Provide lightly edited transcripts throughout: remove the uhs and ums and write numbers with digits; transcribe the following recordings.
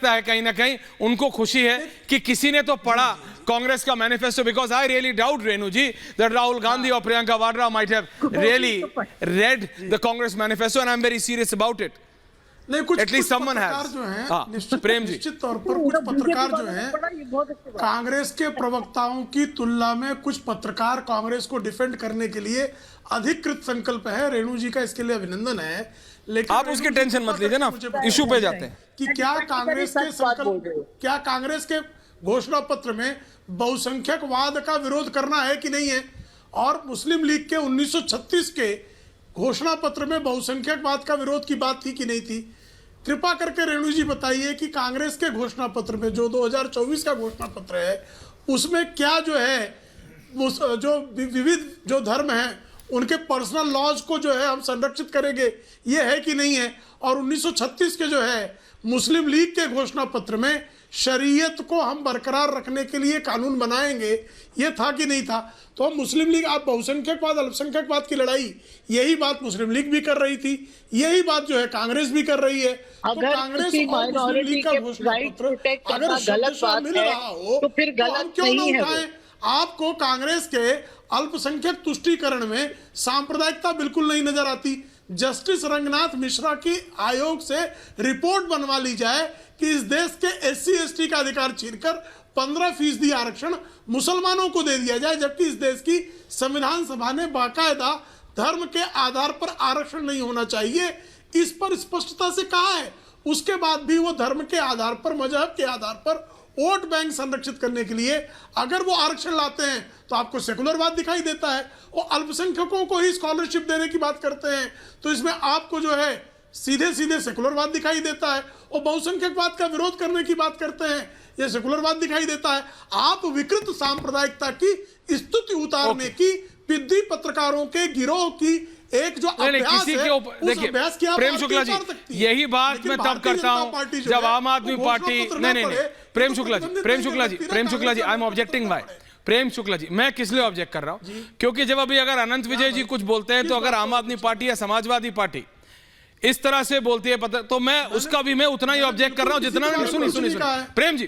लगता है कहीं ना कहीं उनको खुशी है कि किसी ने तो पढ़ा कांग्रेस का manifesto, because I really doubt Renu ji that Rahul Gandhi और Priyanka Vadra might have really read the Congress manifesto and I am very serious about it. नहीं, कुछ पत्रकार जो हैं प्रेम जी, निश्चित तौर पर कुछ पत्रकार जो हैं कांग्रेस के प्रवक्ताओं की तुलना में कुछ पत्रकार कांग्रेस को डिफेंड करने के लिए अधिकृत संकल्प है। रेणु जी का इसके लिए अभिनंदन है, लेकिन आप उसकी टेंशन मत लीजिए ना, इशू पे जाते हैं कि क्या कांग्रेस के संकल्प, क्या कांग्रेस के घोषणा पत्र में बहुसंख्यकवाद का विरोध करना है कि नहीं है, और मुस्लिम लीग के 1936 के घोषणा पत्र में बहुसंख्यकवाद का विरोध की बात थी कि नहीं थी? कृपा करके रेणु जी बताइए कि कांग्रेस के घोषणा पत्र में जो 2024 का घोषणा पत्र है उसमें क्या जो है, जो विविध जो धर्म हैं उनके पर्सनल लॉज को जो है हम संरक्षित करेंगे, ये है कि नहीं है? और 1936 के जो है मुस्लिम लीग के घोषणा पत्र में शरीयत को हम बरकरार रखने के लिए कानून बनाएंगे, ये था कि नहीं था? तो हम मुस्लिम लीग, आप बहुसंख्यकवाद अल्पसंख्यकवाद की लड़ाई, यही बात मुस्लिम लीग भी कर रही थी, यही बात जो है कांग्रेस भी कर रही है। तो कांग्रेस और मुस्लिम लीग का घोषणा पत्र अगर शब्द मिल रहा हो तो फिर गलत क्यों ना उठाएं? आपको कांग्रेस के अल्पसंख्यक तुष्टीकरण में सांप्रदायिकता बिल्कुल नहीं नजर आती। जस्टिस रंगनाथ मिश्रा की आयोग से रिपोर्ट बनवा ली जाए कि इस देश के SC/ST का अधिकार छीनकर 15% आरक्षण मुसलमानों को दे दिया जाए, जबकि इस देश की संविधान सभा ने बाकायदा धर्म के आधार पर आरक्षण नहीं होना चाहिए, इस पर स्पष्टता से कहा है। उसके बाद भी वो धर्म के आधार पर, मजहब के आधार पर वोट बैंक संरक्षित करने के लिए अगर वो आरक्षण लाते हैं तो आपको सेकुलरवाद दिखाई देता है। वो अल्पसंख्यकों को ही स्कॉलरशिप देने की बात करते हैं तो इसमें आपको जो है सीधे सीधे सेकुलरवाद दिखाई देता है। और बहुसंख्यकवाद का विरोध करने की बात करते हैं, ये सेकुलरवाद दिखाई देता है। आप विकृत सांप्रदायिकता की स्तुति उतारने की पिद्दी पत्रकारों के गिरोह की एक जो अभ्यास है, उस अभ्यास की आप प्रेम शुक्ला जी, यही बात मैं तब करता हूं जब आम आदमी पार्टी नहीं प्रेम शुक्ला जी आई एम ऑब्जेक्टिंग बाय प्रेम शुक्ला जी, मैं किस लिए ऑब्जेक्ट कर रहा हूं? क्योंकि जब अभी अगर अनंत विजय जी कुछ बोलते हैं तो अगर आम आदमी पार्टी या समाजवादी पार्टी इस तरह से बोलती है तो मैं उसका भी मैं उतना ही ऑब्जेक्ट कर रहा हूं जितना सुनी प्रेम जी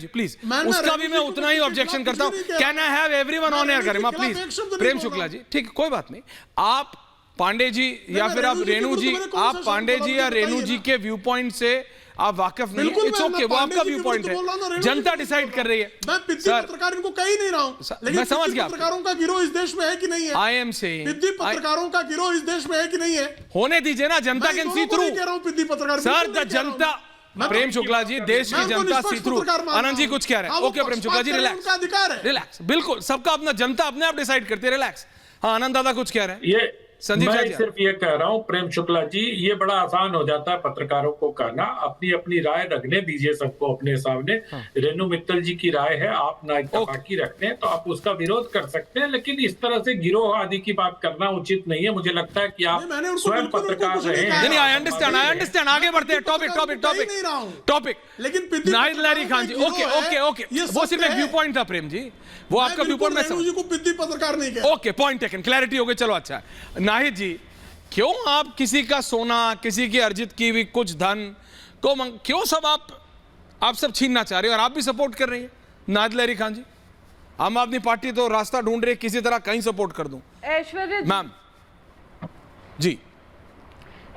प्लीज, उसका भी मैं उतना ही ऑब्जेक्शन करता हूं। Can I have everyone on air Garima please? Prem Shukla ji, ठीक है, कोई बात नहीं। आप पांडे जी या फिर आप रेणु जी, आप पांडे जी या रेणु जी के व्यू पॉइंट से आप वाकिफ नहीं है, इट्स ओके, वो आपका व्यू पॉइंट है, जनता डिसाइड कर रही है। मैं पिद्दी पत्रकार इनको कह ही नहीं रहा हूं, लेकिन मैं समझ गया पत्रकारों का गिरोह इस देश में है कि नहीं है? आई एम सेइंग पिद्दी पत्रकारों का गिरोह इस देश में है कि नहीं है? होने दीजिए ना, जनता कैन सी थ्रू। कह रहा हूं पिद्दी पत्रकार सर, द जनता, प्रेम शुक्ला जी, देश की जनता सी थ्रू। आनंद जी कुछ कह रहे हैं? ओके प्रेम शुक्ला जी, रिलैक्स, अधिकार है, रिलैक्स, बिल्कुल सबका अपना, जनता अपने आप डिसाइड करती है, रिलैक्स। हाँ, आनंद दादा कुछ कह रहे हैं? ये मैं सिर्फ ये कह रहा हूं प्रेम शुक्ला जी, ये बड़ा आसान हो जाता है पत्रकारों को कहना, अपनी अपनी राय रखने दीजिए सबको अपने सामने। रेणु मित्तल जी की राय है, आप ना इत्तेफाकी रखते हैं तो आप उसका विरोध कर सकते हैं, लेकिन इस तरह से गिरोह आदि की बात करना उचित नहीं है। मुझे लगता है कि आप स्वयं पत्रकार रहे हैं। नहीं, आई अंडरस्टैंड, आगे बढ़ते हैं, टॉपिक। लेकिन नाहिद लहरी खान जी, ओके, वो सिर्फ एक व्यू पॉइंट था प्रेम जी, वो आपका व्यू पॉइंट। रेणु जी को पिद्दी पत्रकार नहीं कहते। ओके, पॉइंट टेकन, क्लैरिटी हो गई, चलो अच्छा है। नाहिद जी, क्यों आप किसी का सोना, किसी की अर्जित की हुई कुछ धन को क्यों सब आप सब छीनना चाह रहे हो और आप भी सपोर्ट कर रही है? नाहिद लहरी खान जी, आम आदमी पार्टी तो रास्ता ढूंढ रही है किसी तरह कहीं सपोर्ट कर दूं। ऐश्वर्या मैम जी,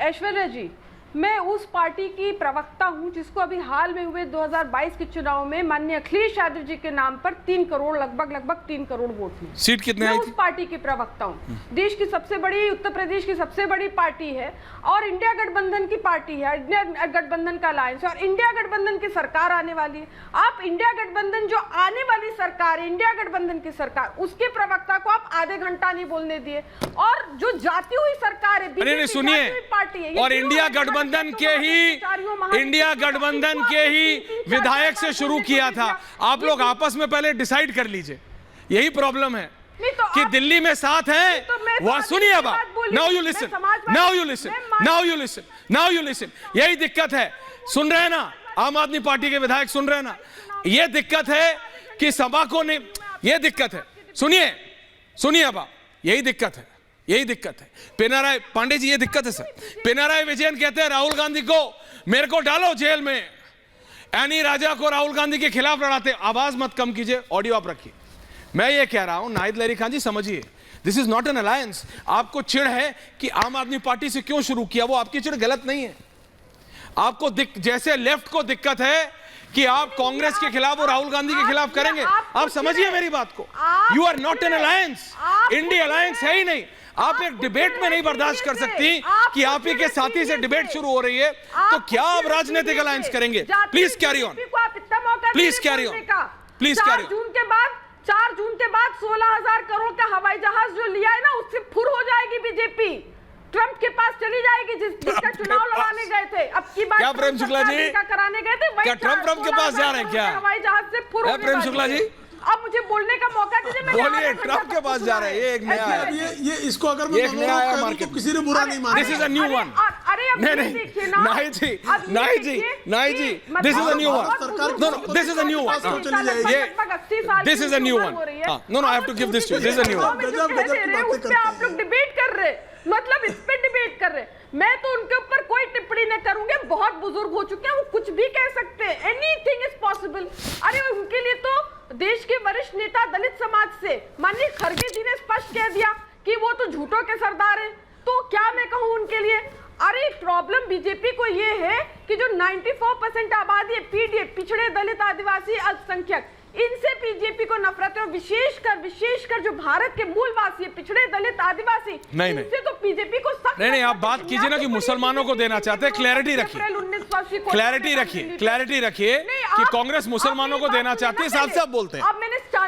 ऐश्वर्या जी, मैं उस पार्टी की प्रवक्ता हूं जिसको अभी हाल में हुए 2022 के चुनाव में माननीय अखिलेश यादव जी के नाम पर 3 करोड़ लगभग 3 करोड़ वोट मिले। सीट कितने आई थी? उस पार्टी की प्रवक्ता हूं। देश की सबसे बड़ी, उत्तर प्रदेश की सबसे बड़ी पार्टी है और इंडिया गठबंधन की पार्टी है, इंडिया गठबंधन का अलायंस है और इंडिया गठबंधन की सरकार आने वाली है। आप इंडिया गठबंधन जो आने वाली सरकार है, इंडिया गठबंधन की सरकार, उसके प्रवक्ता को आप आधे घंटा नहीं बोलने दिए। और जो जाती हुई सरकार है, बीजेपी सुनिए, पार्टी है, और इंडिया गठबंधन के ही विधायक से शुरू किया था। आप लोग आपस में पहले डिसाइड कर लीजिए, यही प्रॉब्लम है कि दिल्ली में साथ हैं। वह सुनिए, अब नाउ यू लिसन, यही दिक्कत है। सुन रहे हैं ना, आम आदमी पार्टी के विधायक सुन रहे हैं ना, यह दिक्कत है कि सभा को नहीं, यह दिक्कत है। सुनिए अब, यही दिक्कत है। पिनाराई पांडे जी, ये दिक्कत है सर। पिनाराई विजयन कहते हैं राहुल गांधी को, मेरे को डालो जेल में, एनी राजा को राहुल गांधी के खिलाफ लड़ाते। आवाज मत कम कीजिए, ऑडियो आप रखिए। मैं ये कह रहा हूं नाहिद लहरी खान जी, समझिए this is not an alliance. आपको चिढ़ है कि आम आदमी पार्टी से क्यों शुरू किया, वो आपकी चिढ़ गलत नहीं है। आपको जैसे लेफ्ट को दिक्कत है कि आप कांग्रेस के खिलाफ और राहुल गांधी के खिलाफ करेंगे, आप समझिए मेरी बात को। You are not an alliance, India alliance है ही नहीं। आप एक डिबेट में नहीं बर्दाश्त कर सकती कि आप ही के साथी से डिबेट शुरू हो रही है, तो क्या आप राजनीतिक अलायंस करेंगे? Please carry on, please carry on, please carry on. 4 जून के बाद 16,000 करोड़ का हवाई जहाज जो लिया है ना, उससे फुर हो जाएगी बीजेपी, ट्रंप के पास चली जाएगी, जिसका चुनाव लड़ाने गए थे। अब की बात क्या प्रेम शुक्ला जी कराने गए थे, क्या ट्रंप के पास जा रहे हैं क्या? हवाई जहाज से फुर होने प्रेम शुक्ला जी अब मुझे बोलने का मौका दीजिए। बोलिए, ट्रंप के पास जा रहे हैं, ये एक नया है। ये इसको अगर मैं एक नया है मार्केट, तो किसी ने बुरा नहीं माना। This is a new one. नहीं नहीं Nahid ji, Nahid ji, Nahid ji, this is a new one. No no, this is a new one. ये this is a new one. No no, I have to give this to you, this is a new one. आप लोग debate कर रहे, मतलब इस पे debate कर रहे। मैं तो उनके ऊपर कोई टिप्पणी नहीं करूंगी, बहुत बुजुर्ग हो चुके हैं, वो कुछ भी कह सकते हैं, एनीथिंग इज पॉसिबल। अरे उनके लिए तो देश के वरिष्ठ नेता दलित समाज से माननीय खड़गे जी ने स्पष्ट कह दिया कि वो तो झूठों के सरदार हैं, तो क्या मैं कहूं उनके लिए। अरे प्रॉब्लम बीजेपी को ये है कि जो 94% आबादी है, पीडीए, पिछड़े दलित आदिवासी अल्पसंख्यक, इनसे बीजेपी को नफरत है। और विशेषकर जो भारत के मूलवासी है, पिछड़े दलित आदिवासी, इनसे तो बीजेपी को सख्त। नहीं, आप बात कीजिए ना कि मुसलमानों को देना चाहते हैं। क्लैरिटी रखिए, क्लैरिटी रखिए, क्लैरिटी रखिए कि कांग्रेस मुसलमानों को देना चाहती है, साफ साफ बोलते हैं।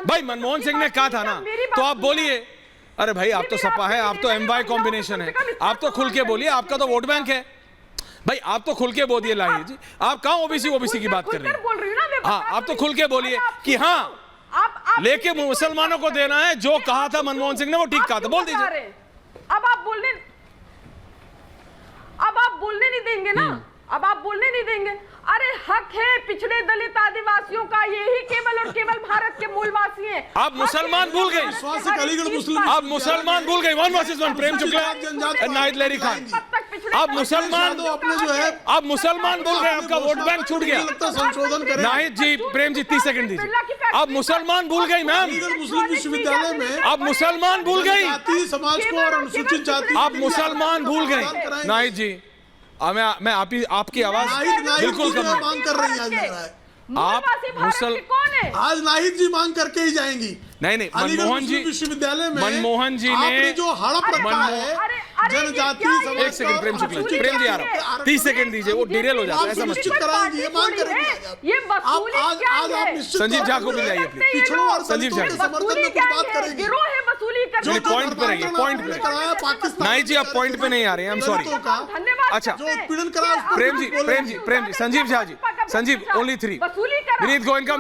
भाई मनमोहन सिंह ने कहा था ना, तो आप बोलिए। अरे भाई आप तो सपा है, आप तो एमवाई कॉम्बिनेशन है, आप तो खुल के बोलिए, आपका तो वोट बैंक है भाई, आप तो खुल के बोलिए। लाही जी, आप कहां ओबीसी की बात कर रहे हैं? हाँ, आप तो खुल के बोलिए कि हाँ लेके मुसलमानों को देना है, जो कहा था मनमोहन सिंह ने वो ठीक कहा था, बोल दीजिए। अब आप बोलने नहीं देंगे ना, अब आप बोलने नहीं देंगे। अरे हक है पिछड़े दलित आदिवासियों का, यही केवल और केवल भारत के मूलवासी हैं। आप मुसलमान भूल गए, आप मुसलमान भूल गए। 1 वर्सेस 1, प्रेम शुक्ला, नाहिद लहरी खान। आप मुसलमान भूल गए, आपका वोट बैंक छूट गया। नाहिद जी, प्रेम जी 30 सेकंड दीजिए। आप मुसलमान भूल गई मैम, मुस्लिम विश्वविद्यालय में आप मुसलमान भूल गई, जाति समाज को और अनुसूचित जाति, आप मुसलमान भूल गई। नाहिद जी, मैं आपकी आवाज बिल्कुल कम मांग कर रही है। आप आज नाहिद जी मांग करके ही जाएंगी। नहीं, मनमोहन जी विश्वविद्यालय में, मनमोहन जी ने जो हड़प रखा है जनजाति। एक सेकंड प्रेम शुक्ला जी, प्रेम जी आ रहा हूं, 30 सेकंड दीजिए, वो डिरेल हो जाता है, ऐसा मत निश्चित कराएंगे, ये मांग करेंगे। ये वसूली क्या है? संजीव झा को भी लाइए प्लीज, पिछड़ों और संजीव झा समर्थन में कुछ बात करेंगे। जो पॉइंट पे रहिए, पॉइंट पे पाकिस्तान। नाहिद जी आप पॉइंट पे नहीं आ रहे हैं, आई एम सॉरी। अच्छा उत्पीड़न करा, प्रेम जी, संजीव झा जी, संजीव ओनली 3 विनीत गोयनका।